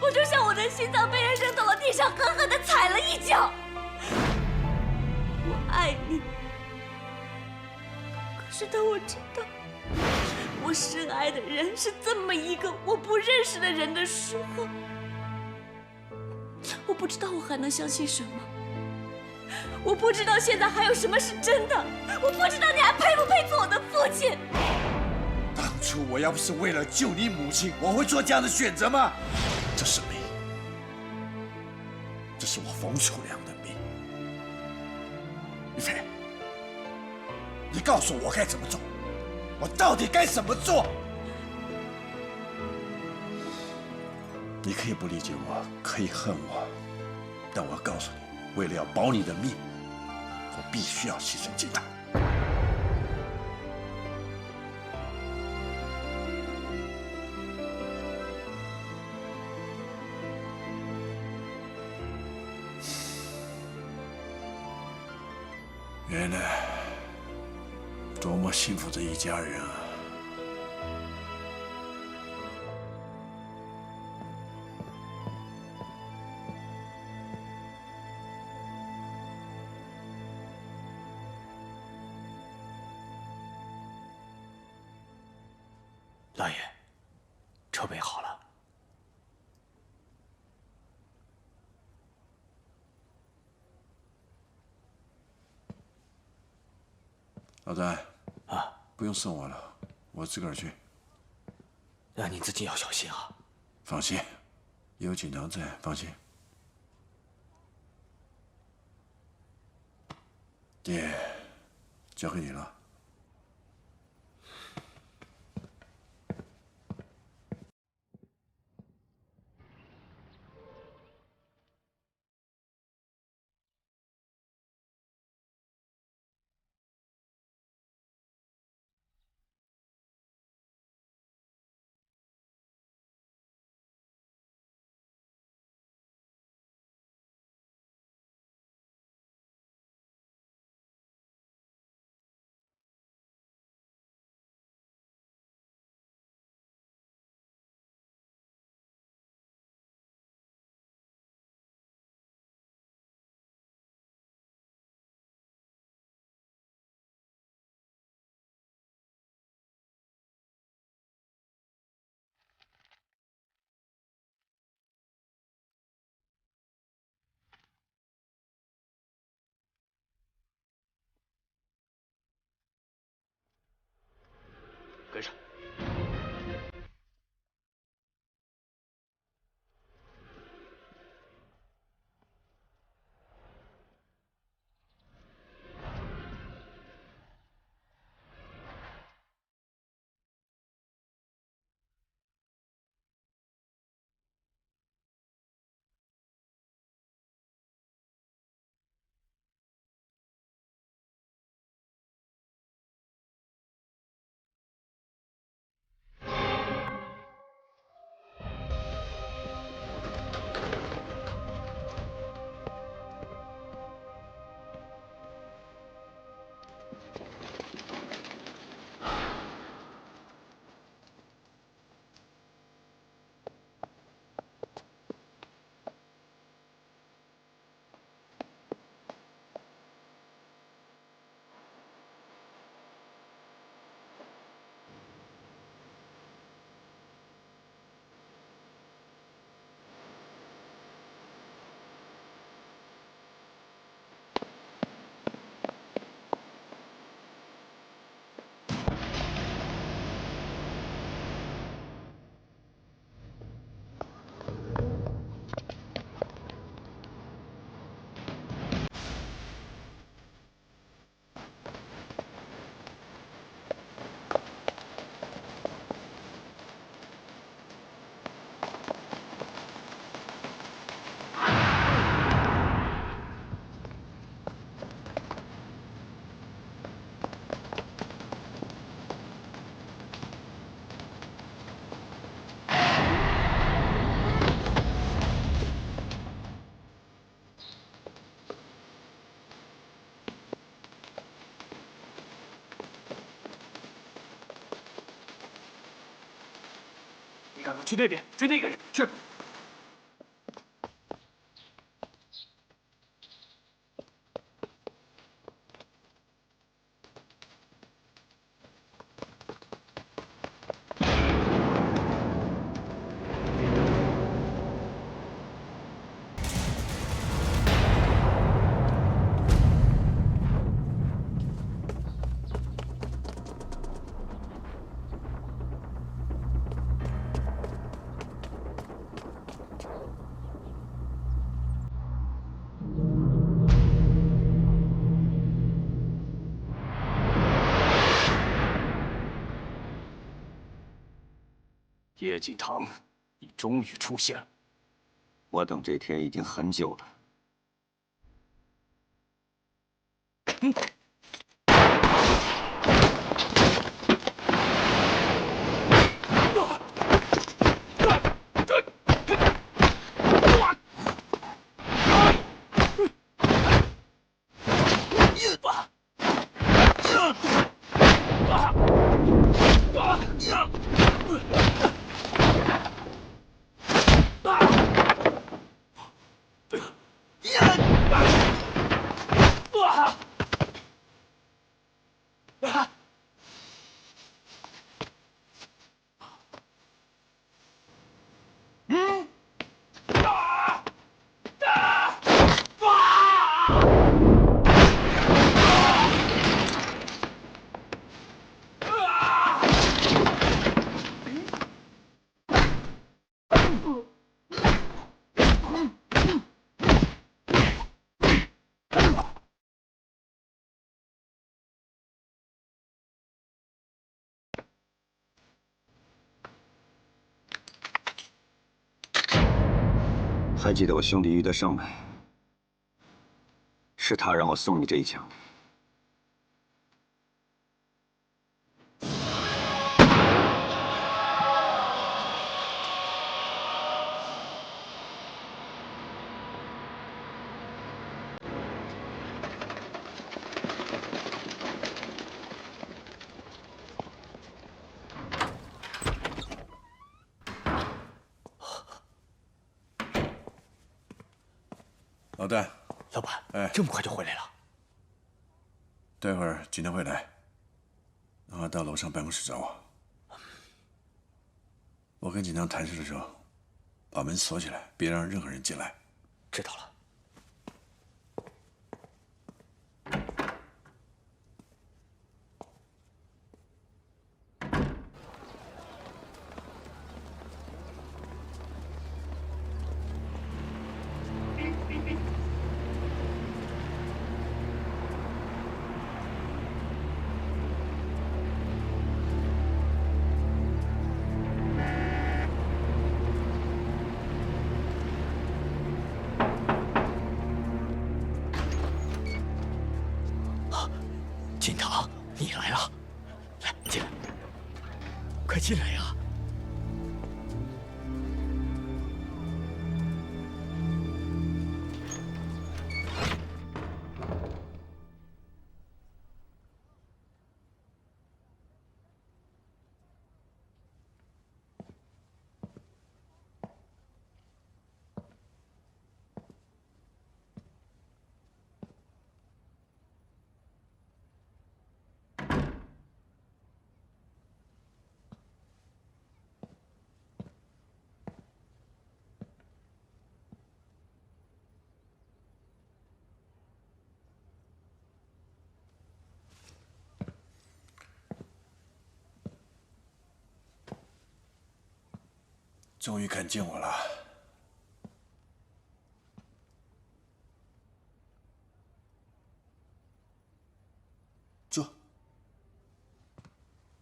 我就像我的心脏被人扔到了地上，狠狠地踩了一脚。我爱你。可是当我知道我深爱的人是这么一个我不认识的人的时候，我不知道我还能相信什么。我不知道现在还有什么是真的，我不知道你还配不配做我的父亲。当初我要不是为了救你母亲，我会做这样的选择吗？这是命，这是我冯楚良的命。于飞，你告诉我该怎么做，我到底该怎么做？你可以不理解我，可以恨我，但我告诉你，为了要保你的命，我必须要牺牲金大。原来多么幸福的一家人啊！老爷，车备好了。老戴啊，不用送我了，我自个儿去。那您自己要小心啊。放心，有锦囊在，放心。爹，交给你了。赶快去那边追那个人，去！叶锦堂，你终于出现了。我等这天已经很久了。还记得我兄弟于德胜吗？是他让我送你这一枪。老戴，老板，哎，这么快就回来了？待会儿景天会来，让他到楼上办公室找我。我跟景堂谈事的时候，把门锁起来，别让任何人进来。知道了。锦堂，你来了，来进来，快进来呀！终于看见我了。坐。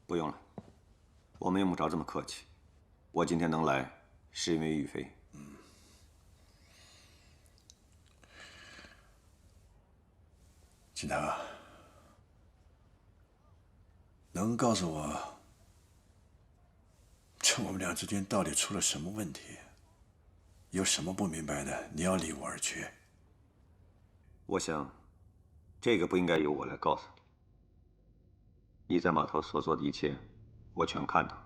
不用了，我们用不着这么客气。我今天能来，是因为宇飞。锦堂，能告诉我，这我们俩之间到底出了什么问题？有什么不明白的，你要离我而去。我想，这个不应该由我来告诉你。你在码头所做的一切，我全看到。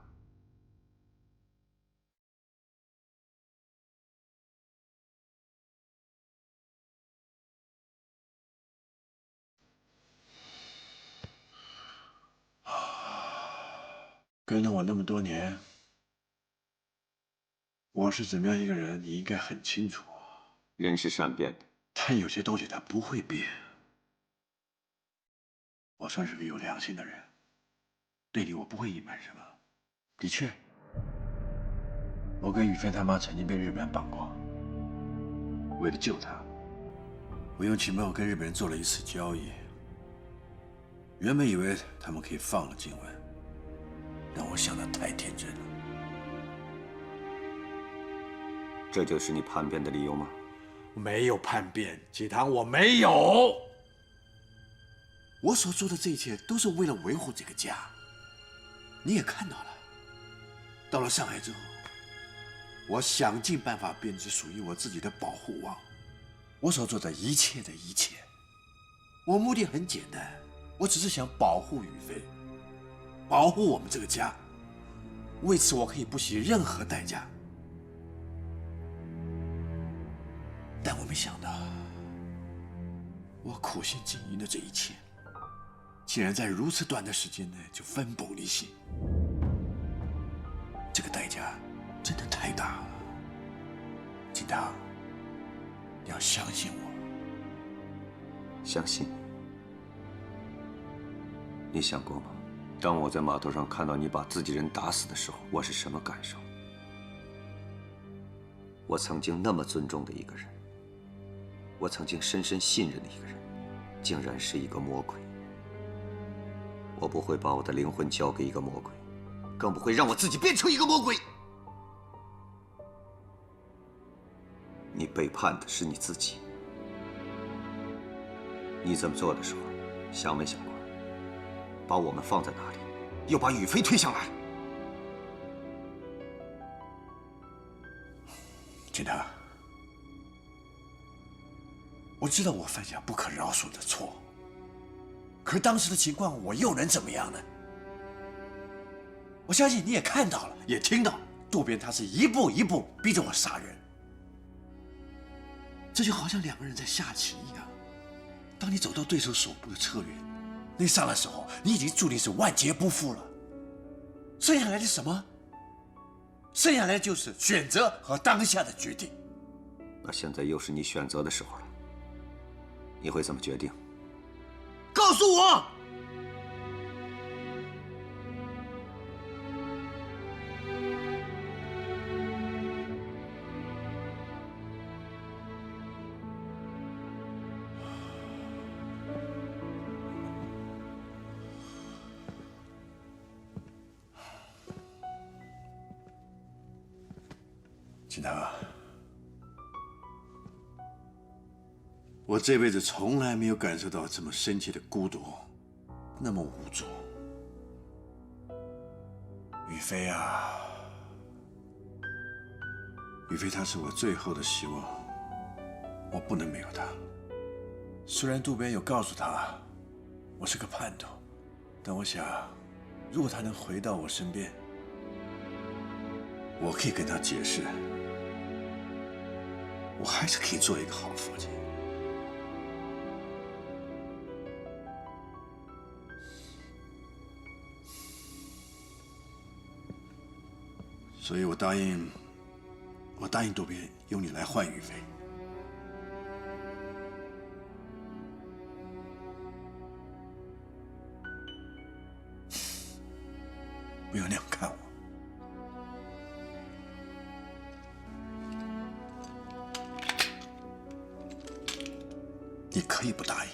跟了我那么多年，我是怎么样一个人，你应该很清楚。人是善变的，但有些东西它不会变。我算是个有良心的人，对你我不会隐瞒什么。的确，我跟雨飞他妈曾经被日本人绑过，为了救他，我用情报跟日本人做了一次交易。原本以为他们可以放了静雯，但我想的太天真了。这就是你叛变的理由吗？没有叛变，季堂，我没有。我所做的这一切都是为了维护这个家。你也看到了，到了上海之后，我想尽办法编织属于我自己的保护网。我所做的一切，我目的很简单，我只是想保护雨飞，保护我们这个家。为此，我可以不惜任何代价。但我没想到，我苦心经营的这一切，竟然在如此短的时间内就分崩离析。这个代价真的太大了，金堂，你要相信我。相信你？你想过吗？当我在码头上看到你把自己人打死的时候，我是什么感受？我曾经那么尊重的一个人，我曾经深深信任的一个人，竟然是一个魔鬼。我不会把我的灵魂交给一个魔鬼，更不会让我自己变成一个魔鬼。你背叛的是你自己。你这么做的时候，想没想过，把我们放在哪里，又把雨飞推向哪里？金堂，我知道我犯下不可饶恕的错，可是当时的情况，我又能怎么样呢？我相信你也看到了，也听到，渡边他是一步一步逼着我杀人。这就好像两个人在下棋一样，当你走到对手手部的侧缘，那刹那时候，你已经注定是万劫不复了。剩下来的什么？剩下来的就是选择和当下的决定。那现在又是你选择的时候了，你会怎么决定？告诉我！金堂，我这辈子从来没有感受到这么深切的孤独，那么无助。雨飞啊，雨飞，她是我最后的希望，我不能没有她。虽然渡边有告诉她我是个叛徒，但我想，如果她能回到我身边，我可以跟她解释。我还是可以做一个好父亲。所以我答应渡边用你来换雨飞。不要那样看我。你可以不答应，